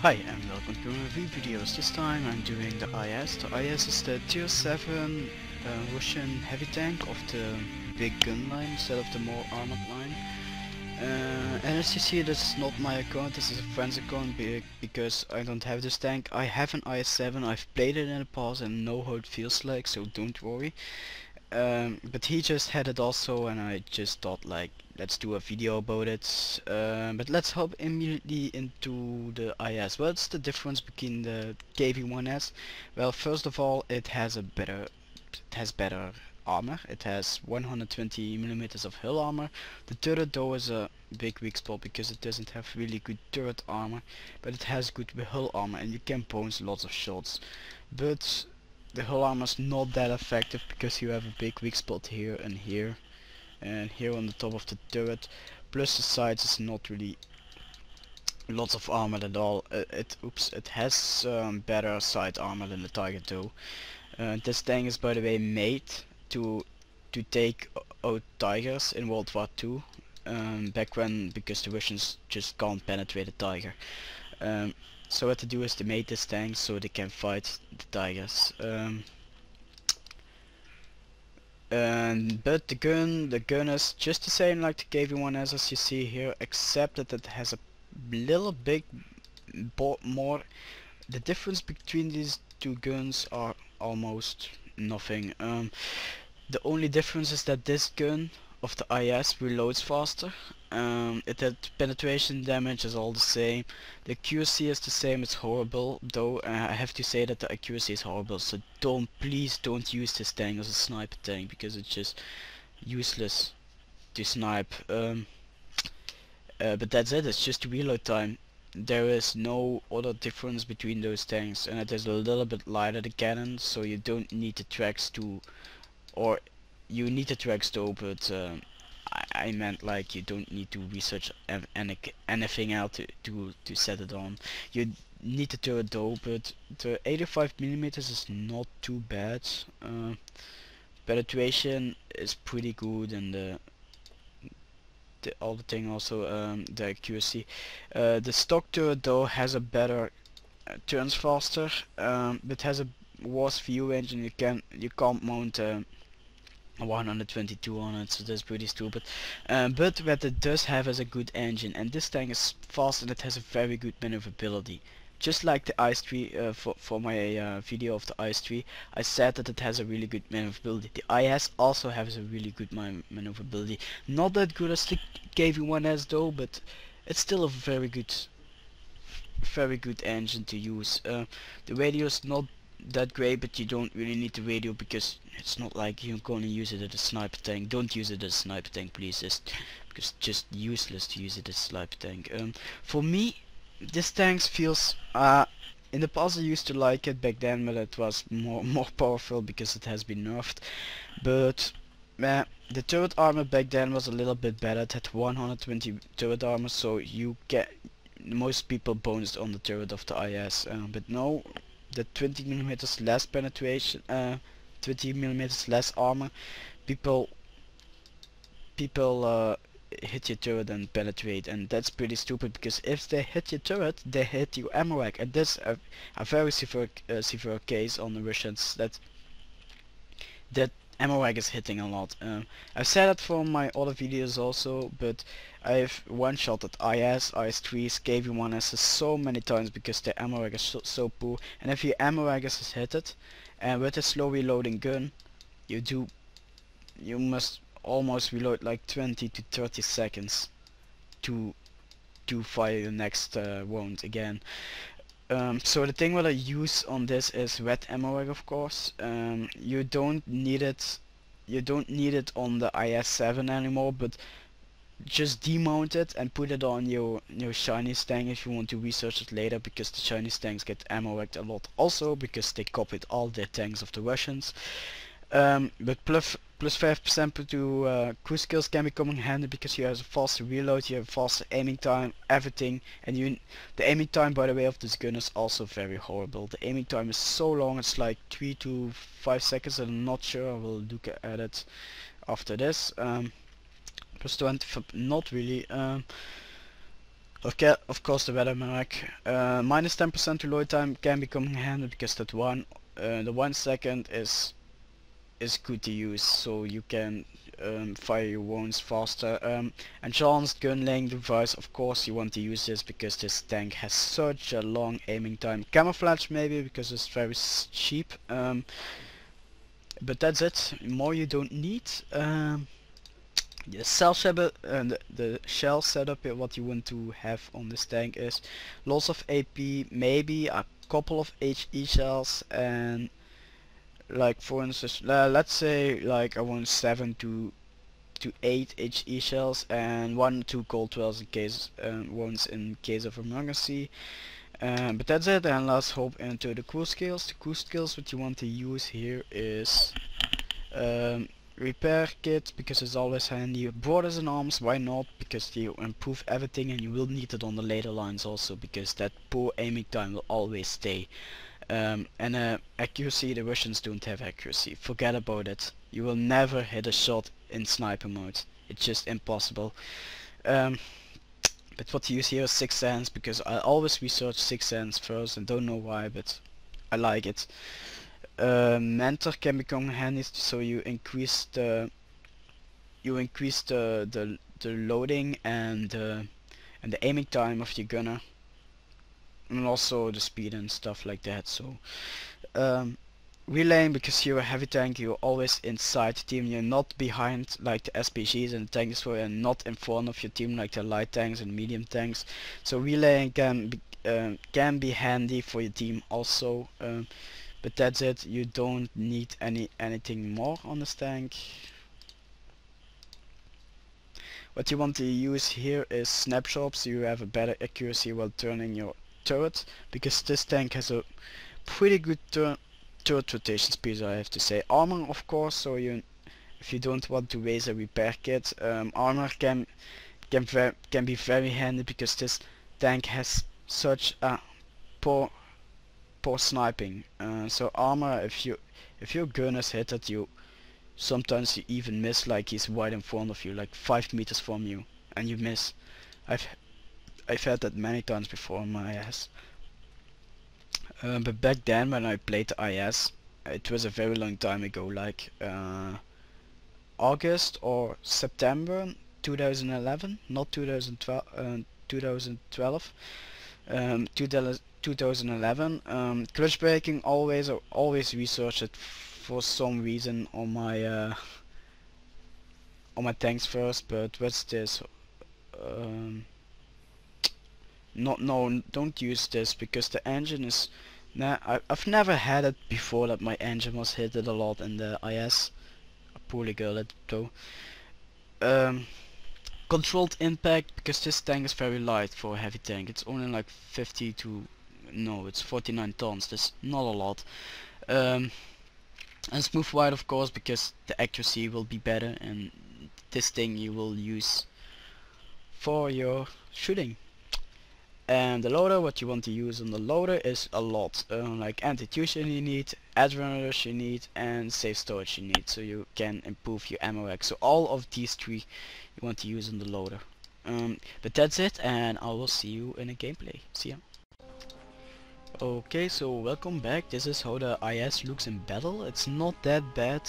Hi and welcome to review videos. This time I'm doing the IS. The IS is the tier 7 Russian heavy tank of the big gun line instead of the more armored line. And as you see, this is not my account, this is a friend's account because I don't have this tank. I have an IS-7, I've played it in the past and know how it feels like, so don't worry. But he just had it also, and I just thought like, let's do a video about it. But let's hop immediately into the IS. What's the difference between the KV-1S? Well, first of all, it has better armor. It has 120 millimeters of hull armor. The turret though is a big weak spot because it doesn't have really good turret armor, but it has good hull armor and you can bounce lots of shots. But the hull armor is not that effective because you have a big weak spot here and here on the top of the turret. Plus the sides is not really lots of armor at all. It has better side armor than the Tiger though. This tank is by the way made to take out Tigers in World War II. Back when, because the Russians just can't penetrate a Tiger. So what to do is to make this tank so they can fight the Tigers. But the gun is just the same like the KV-1S as you see here, except that it has a little bit more. The difference between these two guns are almost nothing. The only difference is that this gun of the IS reloads faster. It had penetration damage is all the same. The accuracy is the same, it's horrible though. I have to say that the accuracy is horrible, so please don't use this tank as a sniper tank because it's just useless to snipe. But that's it, it's just reload time. There is no other difference between those tanks, and it is a little bit lighter, the cannon, so you don't need the tracks to, or you need the tracks though, but I meant like you don't need to research anything else to set it on. You need the turret though, but the 85mm is not too bad. Penetration is pretty good, and the other thing also, the accuracy. The stock turret though has a better turns faster, but has a worse view range, and you can't mount 122 on it, so that's pretty stupid. But what it does have is a good engine, and this tank is fast and it has a very good maneuverability. Just like the IS-3, for my video of the IS-3, I said that it has a really good maneuverability. The IS also has a really good maneuverability. Not that good as the KV-1S though, but it's still a very good engine to use. The radio is not that great, but you don't really need the radio because it's not like you're gonna use it as a sniper tank. Don't use it as a sniper tank, please, because it's just useless to use it as a sniper tank. For me, this tank feels, in the past I used to like it back then, but it was more powerful because it has been nerfed. But the turret armor back then was a little bit better. It had 120 turret armor, so you get most people bonused on the turret of the IS. But now the 20mm less penetration, 20mm less armor, people hit your turret and penetrate, and that's pretty stupid because if they hit your turret, they hit your ammo rack, and that's a very severe case on the Russians, that ammo rack is hitting a lot. I've said that for my other videos also, but I've one-shotted IS, IS-3s, KV-1s so many times because the ammo rack is so poor, and if your ammo rack is hit it, and with a slow reloading gun, you must almost reload like 20 to 30 seconds to fire your next round again. So the thing what I use on this is wet ammo rack, of course. You don't need it on the IS-7 anymore, but just demount it and put it on your Chinese tank if you want to research it later, because the Chinese tanks get ammo racked a lot also because they copied all their tanks of the Russians. But plus 5% to cruise skills can be coming handy because you have a faster reload, you have faster aiming time, everything, and the aiming time, by the way, of this gun is also very horrible. The aiming time is so long, it's like 3 to 5 seconds, and I'm not sure, I will look at it after this. Plus 20, not really. Okay, of course the weather mark. Minus 10% reload time can become handy because that the 1 second is good to use, so you can fire your wounds faster. Enhanced gun laying device, of course you want to use this because this tank has such a long aiming time. Camouflage maybe because it's very cheap, but that's it. More you don't need. The shell setup, what you want to have on this tank is lots of AP, maybe a couple of HE shells, and like for instance, let's say like I want 7 to 8 HE shells and 1 2 cold 12s in case ones in case of emergency. But that's it, and let's hop into the cool skills. The cool skills what you want to use here is um, repair kit, because it's always handy. Borders and arms, why not? Because you improve everything and you will need it on the later lines also, because that poor aiming time will always stay. And accuracy, the Russians don't have accuracy. Forget about it. You will never hit a shot in sniper mode. It's just impossible. But what to use here is Sixth Sense, because I always research Sixth Sense first and don't know why, but I like it. Mentor can become handy, so you increase the loading and the aiming time of your gunner, and also the speed and stuff like that. So relaying, because you're a heavy tank, you're always inside the team, you're not behind like the SPGs and the tanks were, and not in front of your team like the light tanks and medium tanks. So relaying can be handy for your team also. But that's it, you don't need anything more on this tank. What you want to use here is snapshots, so you have a better accuracy while turning your turret, because this tank has a pretty good turret rotation speed, I have to say. Armor, of course, so if you don't want to raise a repair kit, armor can be very handy, because this tank has such a poor sniping. So armor, if your gunners hit at you, sometimes you even miss, like he's right in front of you, like 5 meters from you, and you miss. I've had that many times before in my IS. But back then when I played the IS, it was a very long time ago, like August or September 2011, not 2012. 2012. 2011. Clutch breaking, always research it for some reason on my tanks first. But what's this? No, don't use this, because the engine is. Nah, I've never had it before that my engine was hit a lot in the IS. A poorly girl at it though. Controlled impact, because this tank is very light for a heavy tank. It's only like 50 to, no, it's 49 tons. That's not a lot. And smooth wide, of course, because the accuracy will be better, and this thing you will use for your shooting. And the loader, what you want to use on the loader is a lot, like anti-tuition you need, adrenaline rush you need, and safe storage you need, so you can improve your ammo rack. So all of these three you want to use on the loader. But that's it, and I will see you in a gameplay. See ya. Okay, so welcome back. This is how the IS looks in battle. It's not that bad,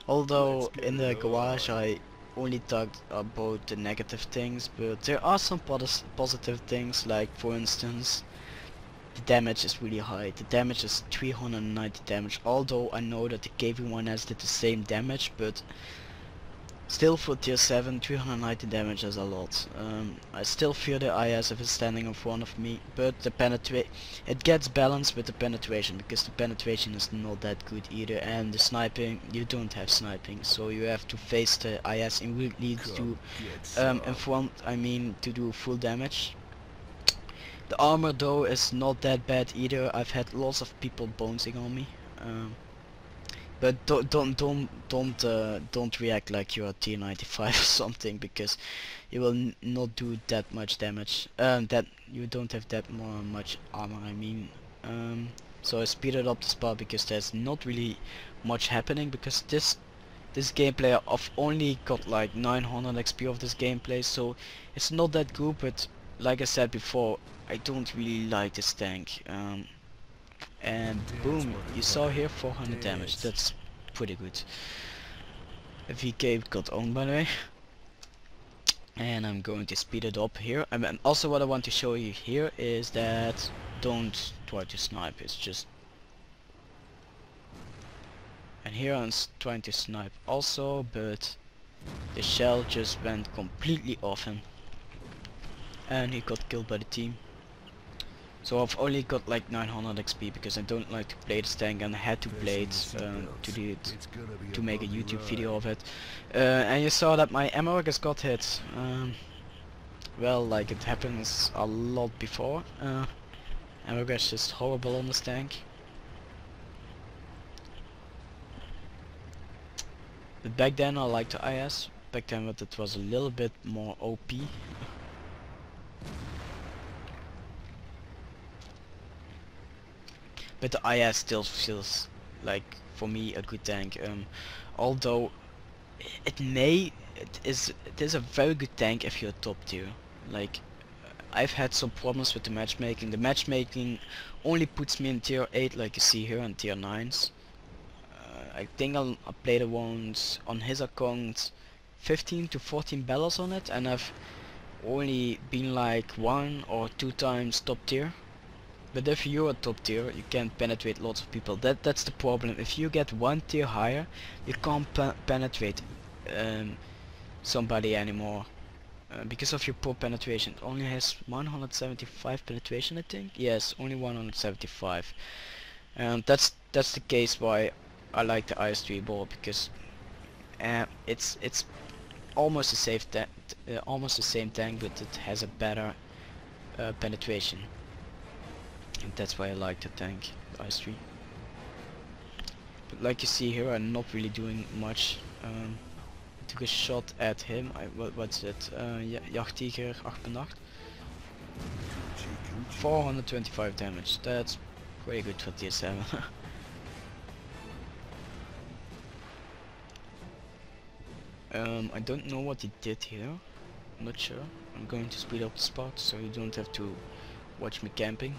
although in the garage I only talked about the negative things, but there are some positive things, like for instance the damage is really high. The damage is 390 damage, although I know that the KV1 has did the same damage, but still for tier 7 390 damage is a lot. I still fear the IS if it's standing in front of me, but it gets balanced with the penetration, because the penetration is not that good either, and the sniping, you don't have sniping, so you have to face the IS and really to in front, I mean to do full damage. The armor though is not that bad either. I've had lots of people bouncing on me. But don't react like you're a tier 95 or something, because you will not do that much damage. That you don't have that much armor, I mean. So I speeded up the spot because there's not really much happening, because this this gameplay. I've only got like 900 XP of this gameplay, so it's not that good, but like I said before, I don't really like this tank. And boom, you saw here 400 damage, that's pretty good. VK got owned by the way. And I'm going to speed it up here. And also what I want to show you here is that don't try to snipe, it's just... And here I'm trying to snipe also, but the shell just went completely off him. And he got killed by the team. So I've only got like 900 XP because I don't like to play this tank, and I had to play it to make a YouTube video of it. And you saw that my ammo just got hit. Well, like it happens a lot before. Ammo is just horrible on this tank. But back then I liked the IS. Back then it was a little bit more OP. But the IS still feels like, for me, a good tank. Although it is a very good tank if you're top tier. Like, I've had some problems with the matchmaking. The matchmaking only puts me in tier 8, like you see here, and tier 9s. I think I played it once on his account, 15 to 14 battles on it, and I've only been like 1 or 2 times top tier. But if you're a top tier, you can penetrate lots of people. That's the problem. If you get 1 tier higher, you can't penetrate somebody anymore because of your poor penetration. It only has 175 penetration, I think. Yes, only 175. And that's the case why I like the IS-3 ball, because it's almost the same tank, but it has a better penetration. And that's why I like the tank, the IS-3. But like you see here, I'm not really doing much. I took a shot at him. What's it? Jachttiger 8x8. 425 damage. That's pretty good for tier 7. I don't know what he did here. I'm not sure. I'm going to speed up the spot so you don't have to watch me camping.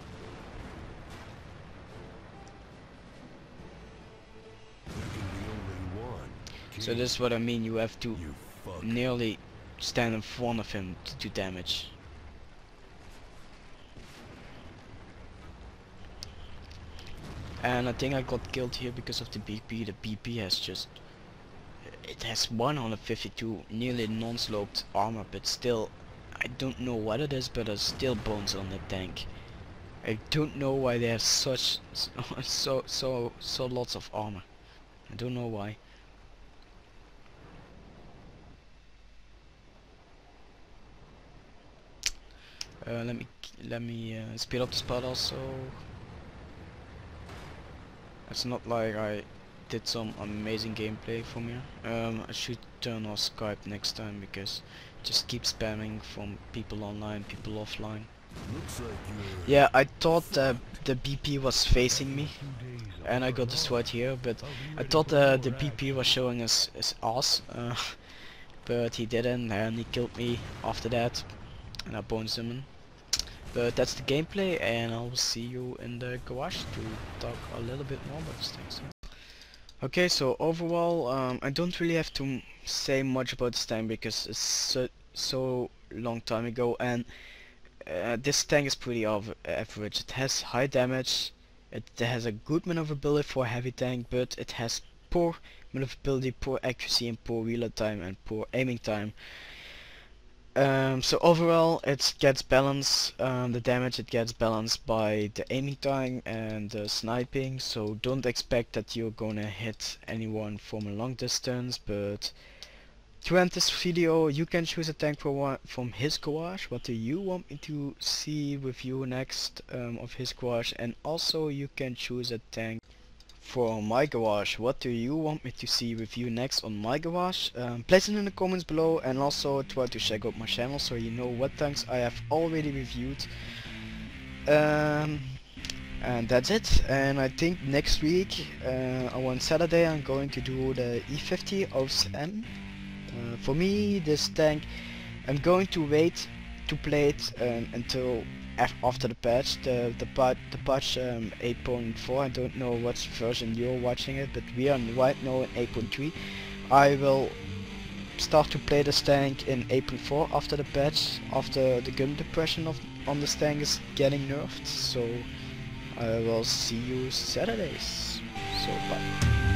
So this is what I mean, you have to nearly stand in front of him to do damage. And I think I got killed here because of the BP. The BP has just... It has 152 nearly non-sloped armor, but still, I don't know what it is, but there's still bones on the tank. I don't know why they have such so lots of armor. I don't know why. Let me speed up the spot also. It's not like I did some amazing gameplay from here. I should turn off Skype next time because just keep spamming from people online, people offline. Yeah, I thought the BP was facing me and I got destroyed here, but I thought the BP was showing his ass, but he didn't, and he killed me after that, and I boned him in. But that's the gameplay, and I will see you in the garage to talk a little bit more about these things. Okay, so overall, I don't really have to say much about this tank because it's so long time ago, and this tank is pretty average. It has high damage, it has a good maneuverability for a heavy tank, but it has poor maneuverability, poor accuracy, and poor reload time, and poor aiming time. So overall it gets balanced, the damage it gets balanced by the aiming time and the sniping, so don't expect that you're gonna hit anyone from a long distance. But to end this video, you can choose a tank from his garage. What do you want me to see with you next of his garage, and also you can choose a tank for my garage. What do you want me to see with you next on my garage? Place it in the comments below, and also try to check out my channel so you know what tanks I have already reviewed. And And that's it. And I think next week, on Saturday, I'm going to do the E50 OSM. For me, this tank, I'm going to wait to play it until after the patch, the patch 8.4. I don't know what version you're watching it, but we are right now in 8.3. I will start to play this tank in 8.4 after the patch, after the gun depression on this tank is getting nerfed. So I will see you Saturdays. So bye.